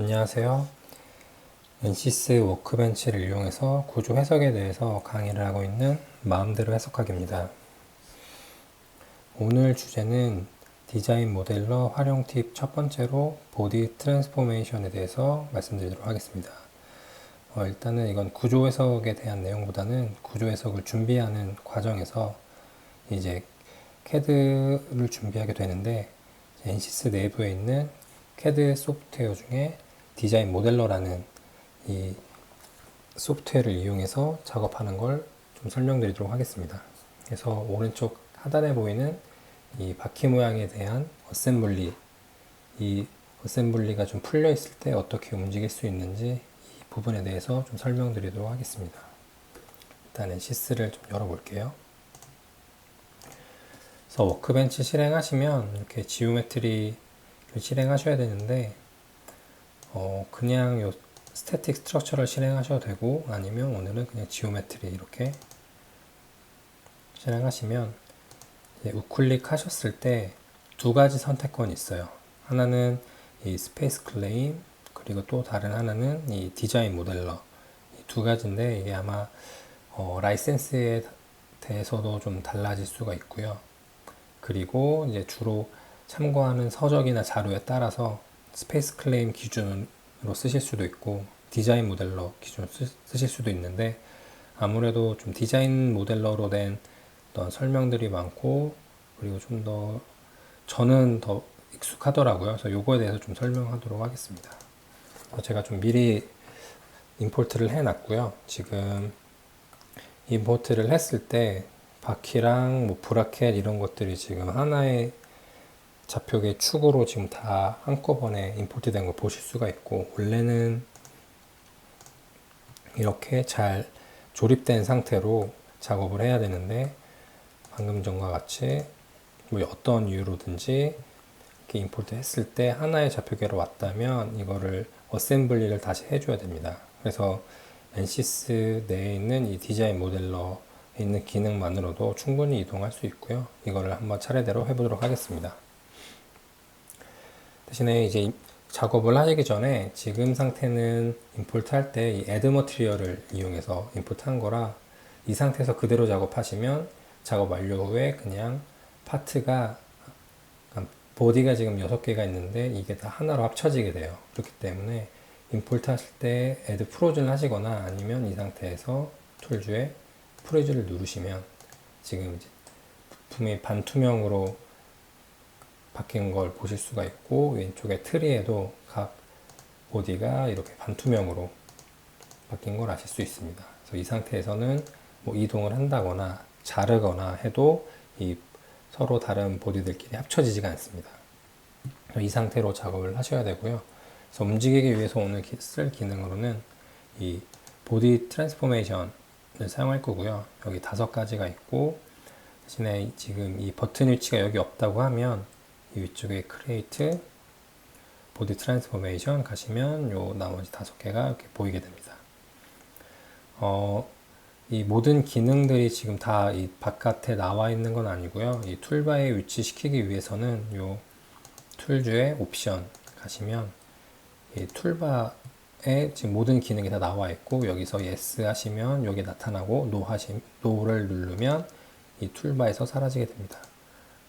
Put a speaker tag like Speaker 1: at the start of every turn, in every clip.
Speaker 1: 안녕하세요. NCS 워크벤치를 이용해서 구조 해석에 대해서 강의를 하고 있는 마음대로 해석하기입니다. 오늘 주제는 디자인 모델러 활용 팁 첫 번째로 보디 트랜스포메이션에 대해서 말씀드리도록 하겠습니다. 일단은 이건 구조 해석에 대한 내용보다는 구조 해석을 준비하는 과정에서 이제 CAD를 준비하게 되는데 NCS 내부에 있는 CAD 소프트웨어 중에 디자인 모델러라는 이 소프트웨어를 이용해서 작업하는 걸 좀 설명드리도록 하겠습니다. 그래서 오른쪽 하단에 보이는 이 바퀴 모양에 대한 어셈블리, 이 어셈블리가 좀 풀려 있을 때 어떻게 움직일 수 있는지 이 부분에 대해서 좀 설명드리도록 하겠습니다. 일단 NCS를 좀 열어볼게요. 그래서 워크벤치 실행하시면 이렇게 지오메트리를 실행하셔야 되는데 그냥 요 스태틱 스트럭처를 실행하셔도 되고 아니면 오늘은 그냥 지오메트리 이렇게 실행하시면 우클릭 하셨을 때 두 가지 선택권이 있어요. 하나는 이 스페이스 클레임 그리고 또 다른 하나는 이 디자인 모델러 이 두 가지인데 이게 아마 라이센스에 대해서도 좀 달라질 수가 있고요. 그리고 이제 주로 참고하는 서적이나 자료에 따라서 스페이스 클레임 기준으로 쓰실 수도 있고 디자인 모델러 기준으로 쓰실 수도 있는데 아무래도 좀 디자인 모델러로 된 어떤 설명들이 많고 그리고 좀 더 저는 더 익숙하더라고요. 그래서 요거에 대해서 좀 설명하도록 하겠습니다. 제가 좀 미리 임포트를 해놨고요. 지금 임포트를 했을 때 바퀴랑 뭐 브라켓 이런 것들이 지금 하나의 좌표계 축으로 지금 다 한꺼번에 임포트 된 걸 보실 수가 있고 원래는 이렇게 잘 조립된 상태로 작업을 해야 되는데 방금 전과 같이 뭐 어떤 이유로든지 이렇게 임포트 했을 때 하나의 좌표계로 왔다면 이거를 어셈블리를 다시 해줘야 됩니다. 그래서 NCS 내에 있는 이 디자인 모델러에 있는 기능만으로도 충분히 이동할 수 있고요. 이거를 한번 차례대로 해보도록 하겠습니다. 대신에 이제 작업을 하시기 전에 지금 상태는 임포트 할 때 이 add material을 이용해서 임포트 한 거라 이 상태에서 그대로 작업하시면 작업 완료 후에 그냥 파트가 보디가 지금 6개가 있는데 이게 다 하나로 합쳐지게 돼요. 그렇기 때문에 임포트 하실 때 add 프로즌 하시거나 아니면 이 상태에서 툴주에 프리즈를 누르시면 지금 이제 부품이 반투명으로 바뀐 걸 보실 수가 있고 왼쪽에 트리에도 각 보디가 이렇게 반투명으로 바뀐 걸 아실 수 있습니다. 그래서 이 상태에서는 뭐 이동을 한다거나 자르거나 해도 이 서로 다른 보디들끼리 합쳐지지가 않습니다. 이 상태로 작업을 하셔야 되고요. 그래서 움직이기 위해서 오늘 쓸 기능으로는 이 보디 트랜스포메이션을 사용할 거고요. 여기 5가지가 있고 대신에 지금 이 버튼 위치가 여기 없다고 하면 이 위쪽에 크리에이트 보디 트랜스포메이션 가시면 요 나머지 5개가 이렇게 보이게 됩니다. 이 모든 기능들이 지금 다 이 바깥에 나와 있는 건 아니고요. 이 툴바에 위치시키기 위해서는 요 툴주의 옵션 가시면 이 툴바에 지금 모든 기능이 다 나와 있고 여기서 yes 하시면 여기 나타나고 no를 누르면 이 툴바에서 사라지게 됩니다.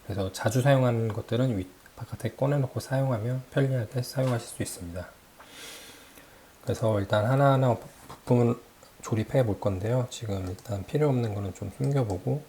Speaker 1: 그래서 자주 사용하는 것들은 바깥에 꺼내놓고 사용하면 편리하게 사용하실 수 있습니다. 그래서 일단 하나하나 부품을 조립해 볼 건데요. 지금 일단 필요 없는 거는 좀 숨겨보고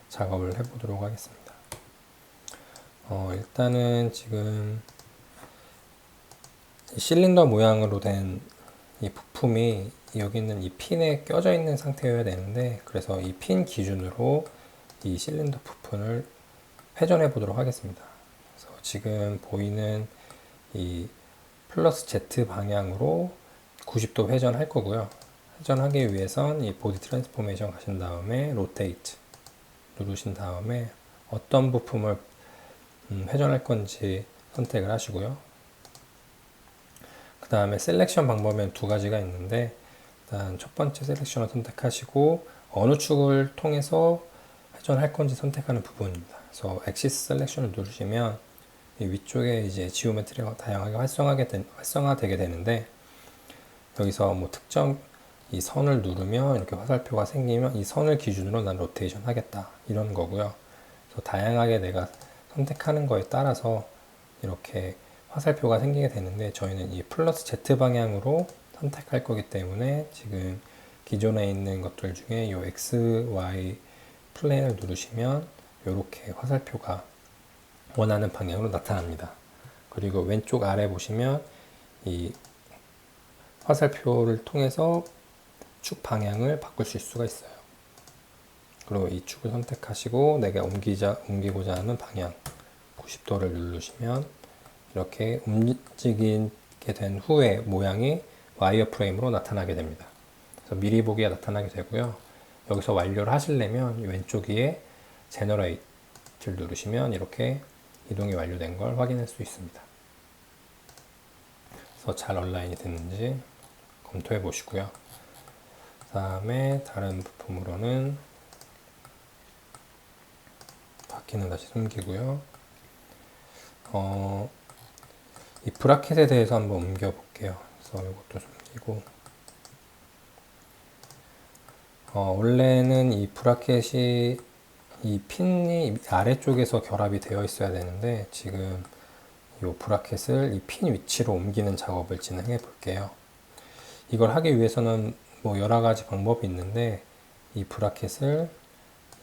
Speaker 1: 작업을 해보도록 하겠습니다. 일단은 지금 실린더 모양으로 된 이 부품이 여기 있는 이 핀에 껴져 있는 상태여야 되는데 그래서 이 핀 기준으로 이 실린더 부품을 회전해 보도록 하겠습니다. 그래서 지금 보이는 이 플러스 Z 방향으로 90도 회전할 거고요. 회전하기 위해선 이 보디 트랜스포메이션 가신 다음에 로테이트 누르신 다음에 어떤 부품을 회전할 건지 선택을 하시고요. 그 다음에 셀렉션 방법은 2가지가 있는데 일단 첫 번째 셀렉션을 선택하시고 어느 축을 통해서 회전할 건지 선택하는 부분입니다. 그래서 엑시스 셀렉션을 누르시면 이 위쪽에 이제 지오메트리가 다양하게 활성화되게 되는데, 여기서 뭐 특정 이 선을 누르면 이렇게 화살표가 생기면 이 선을 기준으로 난 로테이션 하겠다, 이런 거고요. 그래서 다양하게 내가 선택하는 거에 따라서 이렇게 화살표가 생기게 되는데, 저희는 이 플러스 Z 방향으로 선택할 거기 때문에 지금 기존에 있는 것들 중에 이 X, Y 플레인을 누르시면 이렇게 화살표가 원하는 방향으로 나타납니다. 그리고 왼쪽 아래 보시면 이 화살표를 통해서 축 방향을 바꿀 수가 있어요. 그리고 이 축을 선택하시고 내가 옮기고자 하는 방향 90도를 누르시면 이렇게 움직이게 된 후에 모양이 와이어 프레임으로 나타나게 됩니다. 그래서 미리 보기가 나타나게 되고요. 여기서 완료를 하시려면 왼쪽 위에 제너레이트를 누르시면 이렇게 이동이 완료된 걸 확인할 수 있습니다. 그래서 잘 온라인이 됐는지 검토해 보시고요. 그 다음에 다른 부품으로는 바퀴는 다시 숨기고요. 이 브라켓에 대해서 한번 옮겨 볼게요. 그래서 이것도 숨기고, 원래는 이 브라켓이 이 핀이 아래쪽에서 결합이 되어 있어야 되는데, 지금 이 브라켓을 이 핀 위치로 옮기는 작업을 진행해 볼게요. 이걸 하기 위해서는 뭐 여러 가지 방법이 있는데, 이 브라켓을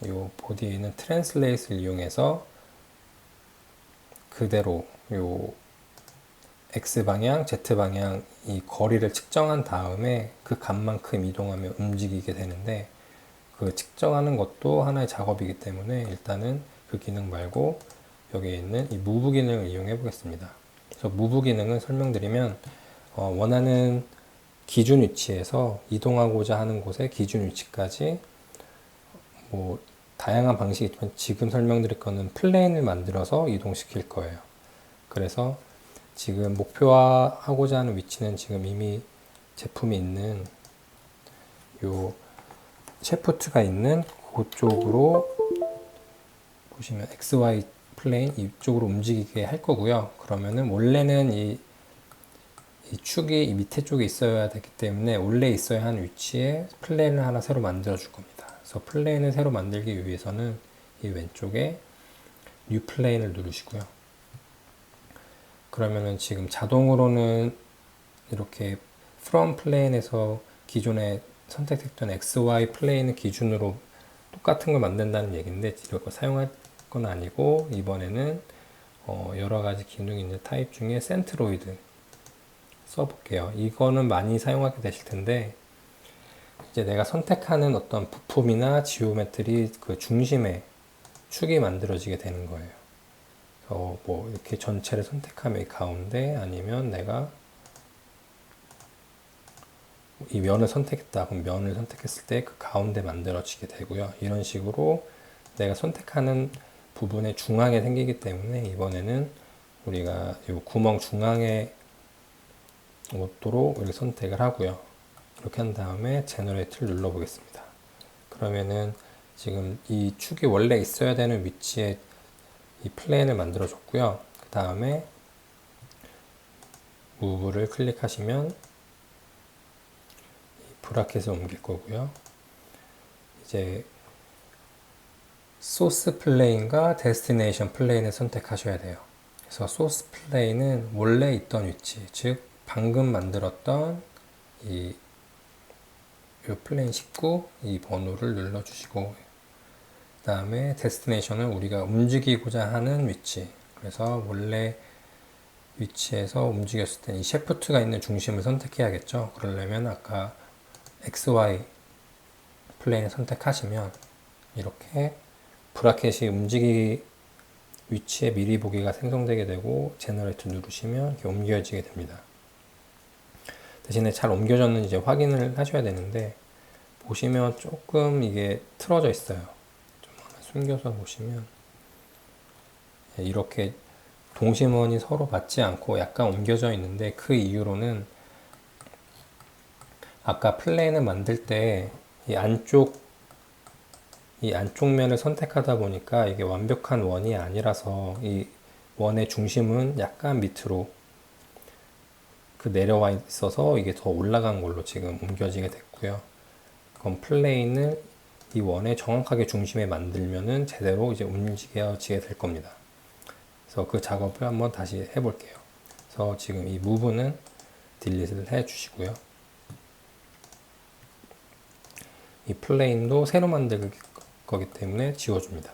Speaker 1: 이 보디에 있는 트랜슬레이트를 이용해서 그대로 요 X방향, Z방향 이 거리를 측정한 다음에 그 값만큼 이동하면 움직이게 되는데, 그 측정하는 것도 하나의 작업이기 때문에 일단은 그 기능 말고 여기에 있는 이 무브 기능을 이용해 보겠습니다. 그래서 무브 기능은 설명드리면, 원하는 기준 위치에서 이동하고자 하는 곳의 기준 위치까지 뭐 다양한 방식이 있지만, 지금 설명드릴 거는 플레인을 만들어서 이동시킬 거예요. 그래서 지금 목표화하고자 하는 위치는 지금 이미 제품이 있는 요 셰프트가 있는 그쪽으로 보시면 XY 플레인 이쪽으로 움직이게 할 거고요. 그러면은 원래는 이 축이 이 밑에 쪽에 있어야 되기 때문에 원래 있어야 하는 위치에 플레인을 하나 새로 만들어 줄 겁니다. 그래서 플레인을 새로 만들기 위해서는 이 왼쪽에 뉴 플레인을 누르시고요. 그러면은 지금 자동으로는 이렇게 from 플레인에서 기존에 선택했던 XY 플레인 기준으로 똑같은 걸 만든다는 얘기인데, 이걸 사용할 건 아니고, 이번에는 여러 가지 기능이 있는 타입 중에 센트로이드 써볼게요. 이거는 많이 사용하게 되실 텐데, 이제 내가 선택하는 어떤 부품이나 지오메트리 그 중심에 축이 만들어지게 되는 거예요. 뭐 이렇게 전체를 선택하면 이 가운데, 아니면 내가 이 면을 선택했다 그럼 면을 선택했을 때 그 가운데 만들어지게 되고요. 이런 식으로 내가 선택하는 부분의 중앙에 생기기 때문에, 이번에는 우리가 이 구멍 중앙에 오도록 이렇게 선택을 하고요. 이렇게 한 다음에 제너레이트를 눌러 보겠습니다. 그러면은 지금 이 축이 원래 있어야 되는 위치에 이 플레인을 만들어 줬고요. 그 다음에 무브를 클릭하시면 이 브라켓을 옮길 거고요. 이제 소스 플레인과 데스티네이션 플레인을 선택하셔야 돼요. 그래서 소스 플레인은 원래 있던 위치, 즉 방금 만들었던 이 플레인 19 이 번호를 눌러주시고, 그 다음에 데스티네이션은 우리가 움직이고자 하는 위치, 그래서 원래 위치에서 움직였을 때 이 셰프트가 있는 중심을 선택해야겠죠. 그러려면 아까 XY 플레인을 선택하시면 이렇게 브라켓이 움직이 위치에 미리 보기가 생성되게 되고, 제너레이트 누르시면 이렇게 옮겨지게 됩니다. 대신에 잘 옮겨졌는지 이제 확인을 하셔야 되는데, 보시면 조금 이게 틀어져 있어요. 좀 하나 숨겨서 보시면 이렇게 동심원이 서로 맞지 않고 약간 옮겨져 있는데, 그 이유로는 아까 플레인을 만들 때 이 안쪽 면을 선택하다 보니까 이게 완벽한 원이 아니라서 이 원의 중심은 약간 밑으로 그 내려와 있어서 이게 더 올라간 걸로 지금 옮겨지게 됐고요. 그럼 플레인을 이 원의 정확하게 중심에 만들면은 제대로 이제 움직여지게 될 겁니다. 그래서 그 작업을 한번 다시 해볼게요. 그래서 지금 이 무브는 딜리트를 해 주시고요. 이 플레인도 새로 만들 거기 때문에 지워줍니다.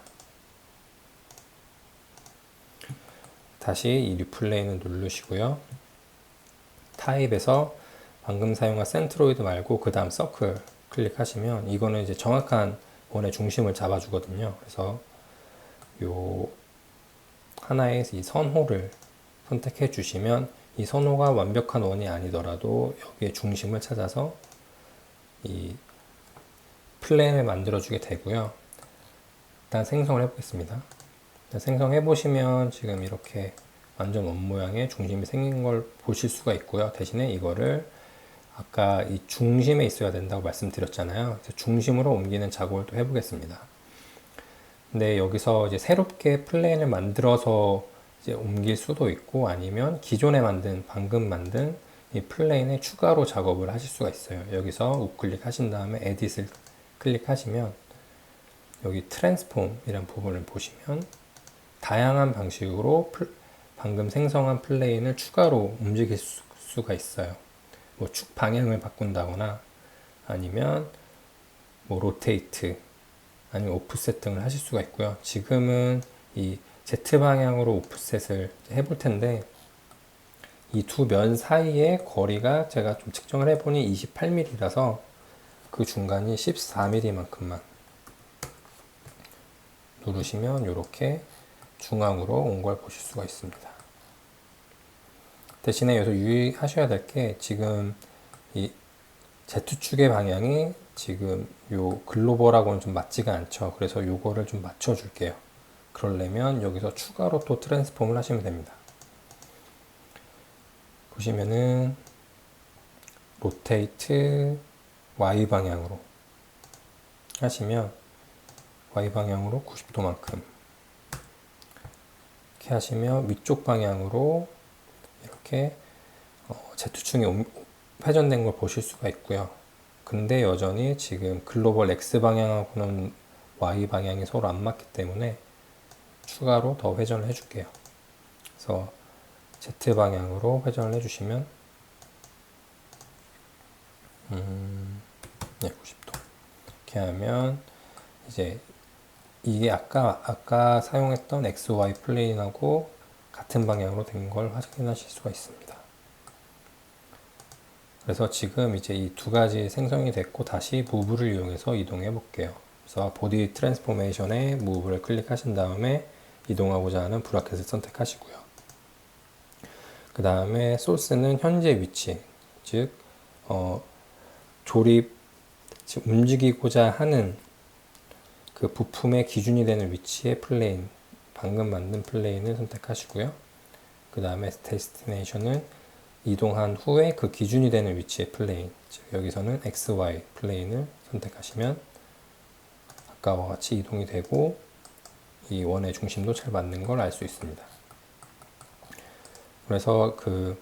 Speaker 1: 다시 이 리플레인을 누르시고요. 타입에서 방금 사용한 센트로이드 말고 그 다음 서클 클릭하시면 이거는 이제 정확한 원의 중심을 잡아주거든요. 그래서 요 하나의 이 선호를 선택해 주시면 이 선호가 완벽한 원이 아니더라도 여기에 중심을 찾아서 이 플랜을 만들어 주게 되고요. 일단 생성을 해보겠습니다. 생성해 보시면 지금 이렇게 완전 원 모양의 중심이 생긴 걸 보실 수가 있고요. 대신에 이거를 아까 이 중심에 있어야 된다고 말씀드렸잖아요. 그래서 중심으로 옮기는 작업을 또 해보겠습니다. 근데 여기서 이제 새롭게 플레인을 만들어서 이제 옮길 수도 있고 아니면 기존에 방금 만든 이 플레인에 추가로 작업을 하실 수가 있어요. 여기서 우클릭 하신 다음에 에딧을 클릭하시면 여기 트랜스폼이라는 부분을 보시면 다양한 방식으로 방금 생성한 플레인을 추가로 움직일 수가 있어요. 뭐 축 방향을 바꾼다거나 아니면 뭐 로테이트 아니면 오프셋 등을 하실 수가 있고요. 지금은 이 Z 방향으로 오프셋을 해볼 텐데 이 두 면 사이의 거리가 제가 좀 측정을 해보니 28mm라서 그 중간이 14mm만큼만 누르시면 이렇게 중앙으로 온 걸 보실 수가 있습니다. 대신에 여기서 유의하셔야 될 게 지금 이 Z축의 방향이 지금 요 글로벌하고는 좀 맞지가 않죠. 그래서 요거를 좀 맞춰 줄게요. 그러려면 여기서 추가로 또 트랜스폼을 하시면 됩니다. 보시면은 로테이트 Y 방향으로 하시면 Y 방향으로 90도만큼 이렇게 하시면 위쪽 방향으로 이렇게 Z축이 회전된 걸 보실 수가 있고요. 근데 여전히 지금 글로벌 X 방향하고는 Y 방향이 서로 안 맞기 때문에 추가로 더 회전을 해줄게요. 그래서 Z 방향으로 회전을 해주시면 네, 90도 이렇게 하면 이제 이게 아까 사용했던 XY 플레인하고 같은 방향으로 된 걸 확인하실 수가 있습니다. 그래서 지금 이제 이 두 가지 생성이 됐고 다시 무브를 이용해서 이동해 볼게요. 그래서 보디 트랜스포메이션에 무브를 클릭하신 다음에 이동하고자 하는 브라켓을 선택하시고요. 그 다음에 소스는 현재 위치, 즉 지금 움직이고자 하는 그 부품의 기준이 되는 위치의 플레인, 방금 만든 플레인을 선택하시고요. 그 다음에 데스티네이션은 이동한 후에 그 기준이 되는 위치의 플레인, 즉 여기서는 XY 플레인을 선택하시면 아까와 같이 이동이 되고 이 원의 중심도 잘 맞는 걸 알 수 있습니다. 그래서 그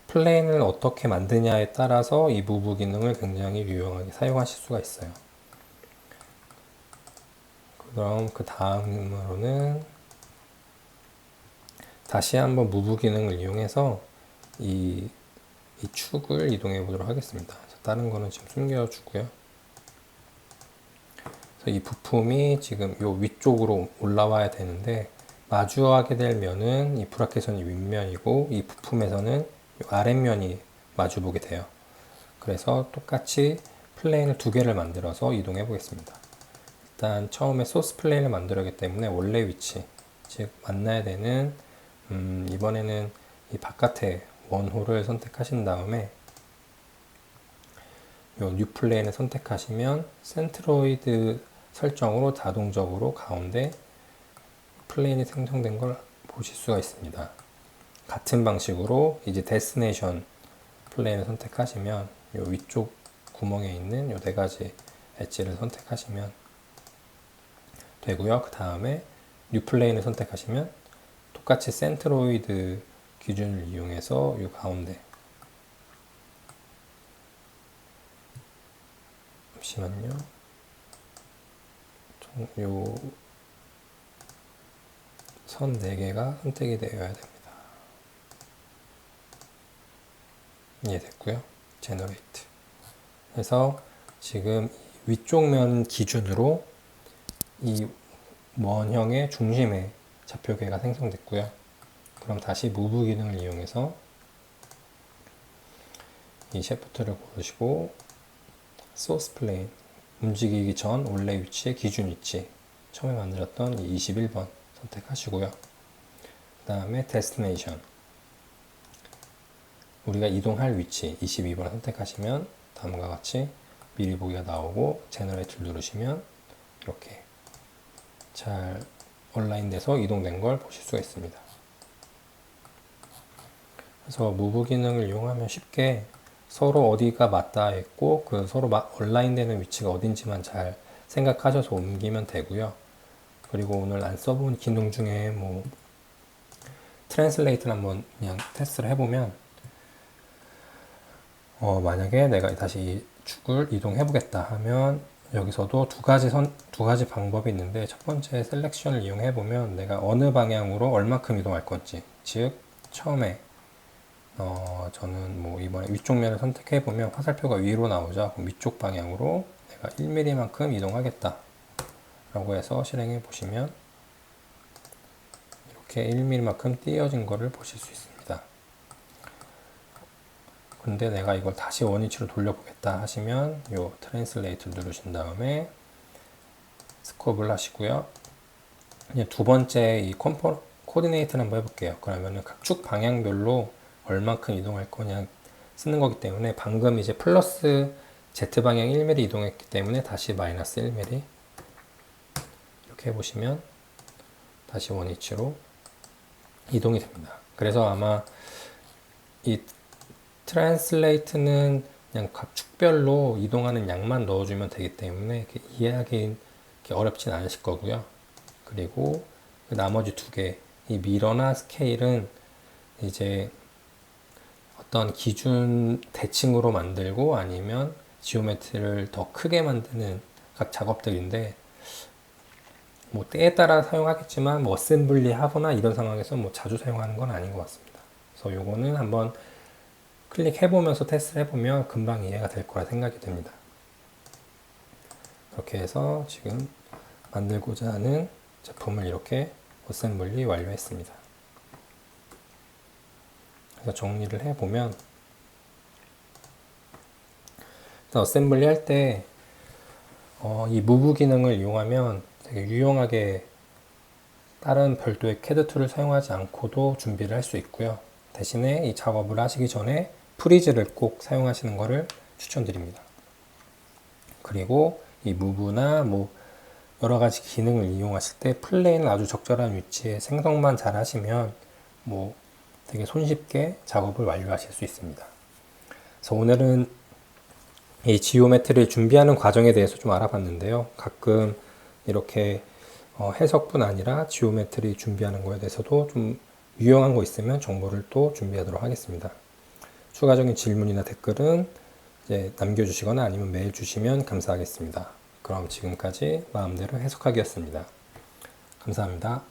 Speaker 1: 플레인을 어떻게 만드냐에 따라서 이 무브 기능을 굉장히 유용하게 사용하실 수가 있어요. 그럼 그 다음으로는 다시 한번 무브 기능을 이용해서 이 축을 이동해 보도록 하겠습니다. 다른 거는 지금 숨겨주고요. 그래서 이 부품이 지금 요 위쪽으로 올라와야 되는데 마주하게 될 면은 이 브라켓선이 윗면이고 이 부품에서는 요 아랫면이 마주보게 돼요. 그래서 똑같이 플레인을 두 개를 만들어서 이동해 보겠습니다. 일단 처음에 소스 플레인을 만들었기 때문에 원래 위치, 즉 만나야 되는 이번에는 이 바깥에 원홀을 선택하신 다음에 요 뉴 플레인을 선택하시면 센트로이드 설정으로 자동적으로 가운데 플레인이 생성된 걸 보실 수가 있습니다. 같은 방식으로 이제 데스티네이션 플레인을 선택하시면 요 위쪽 구멍에 있는 요 네 가지 엣지를 선택하시면 되고요. 그 다음에 뉴 플레인을 선택하시면 똑같이 센트로이드 기준을 이용해서 이 가운데, 잠시만요. 요 선 4개가 선택이 되어야 됩니다. 이해됐고요. 제너레이트. 그래서 지금 위쪽 면 기준으로 이 원형의 중심에 좌표계가 생성됐고요. 그럼 다시 무브 기능을 이용해서 이 셰프트를 고르시고 소스 플레인, 움직이기 전 원래 위치의 기준 위치, 처음에 만들었던 이 21번 선택하시고요. 그 다음에 데스티네이션, 우리가 이동할 위치 22번 선택하시면 다음과 같이 미리 보기가 나오고 제너레이트를 누르시면 이렇게 잘 온라인돼서 이동된 걸 보실 수가 있습니다. 그래서 무브 기능을 이용하면 쉽게 서로 어디가 맞닿아 있고 그 서로 온라인되는 위치가 어딘지만 잘 생각하셔서 옮기면 되고요. 그리고 오늘 안 써본 기능 중에 뭐 트랜슬레이트를 한번 그냥 테스트를 해보면 만약에 내가 다시 이 축을 이동해 보겠다 하면 여기서도 두 가지 방법이 있는데, 첫 번째 셀렉션을 이용해 보면 내가 어느 방향으로 얼마큼 이동할 건지, 즉 처음에 저는 뭐 이번에 위쪽 면을 선택해 보면 화살표가 위로 나오죠. 그럼 위쪽 방향으로 내가 1mm만큼 이동하겠다 라고 해서 실행해 보시면 이렇게 1mm만큼 띄어진 거를 보실 수 있습니다. 근데 내가 이걸 다시 원위치로 돌려보겠다 하시면 요 트랜슬레이트 누르신 다음에 스콥을 하시고요. 이제 두 번째 이 코디네이트를 한번 해볼게요. 그러면은 각 축 방향별로 얼만큼 이동할 거냐 쓰는 거기 때문에, 방금 이제 플러스 Z방향 1mm 이동했기 때문에 다시 마이너스 1mm 이렇게 해보시면 다시 원위치로 이동이 됩니다. 그래서 아마 이 트랜슬레이트는 그냥 각 축별로 이동하는 양만 넣어주면 되기 때문에 이해하기 어렵진 않으실 거고요. 그리고 그 나머지 두 개, 이 미러나 스케일은 이제 어떤 기준 대칭으로 만들고 아니면 지오메트리를 더 크게 만드는 각 작업들인데, 뭐 때에 따라 사용하겠지만 뭐 어셈블리 하거나 이런 상황에서 뭐 자주 사용하는 건 아닌 것 같습니다. 그래서 요거는 한번 클릭해보면서 테스트를 해보면 금방 이해가 될 거라 생각이 됩니다. 그렇게 해서 지금 만들고자 하는 제품을 이렇게 어셈블리 완료했습니다. 그래서 정리를 해보면, 어셈블리 할 때 이 무브 기능을 이용하면 되게 유용하게 다른 별도의 CAD 툴을 사용하지 않고도 준비를 할 수 있고요. 대신에 이 작업을 하시기 전에 프리즈를 꼭 사용하시는 것을 추천드립니다. 그리고 이 무브나 뭐 여러 가지 기능을 이용하실 때 플레인을 아주 적절한 위치에 생성만 잘 하시면 뭐 되게 손쉽게 작업을 완료하실 수 있습니다. 그래서 오늘은 이 지오메트리를 준비하는 과정에 대해서 좀 알아봤는데요. 가끔 이렇게 해석뿐 아니라 지오메트리 준비하는 거에 대해서도 좀 유용한 거 있으면 정보를 또 준비하도록 하겠습니다. 추가적인 질문이나 댓글은 이제 남겨주시거나 아니면 메일 주시면 감사하겠습니다. 그럼 지금까지 마음대로 해석하기였습니다. 감사합니다.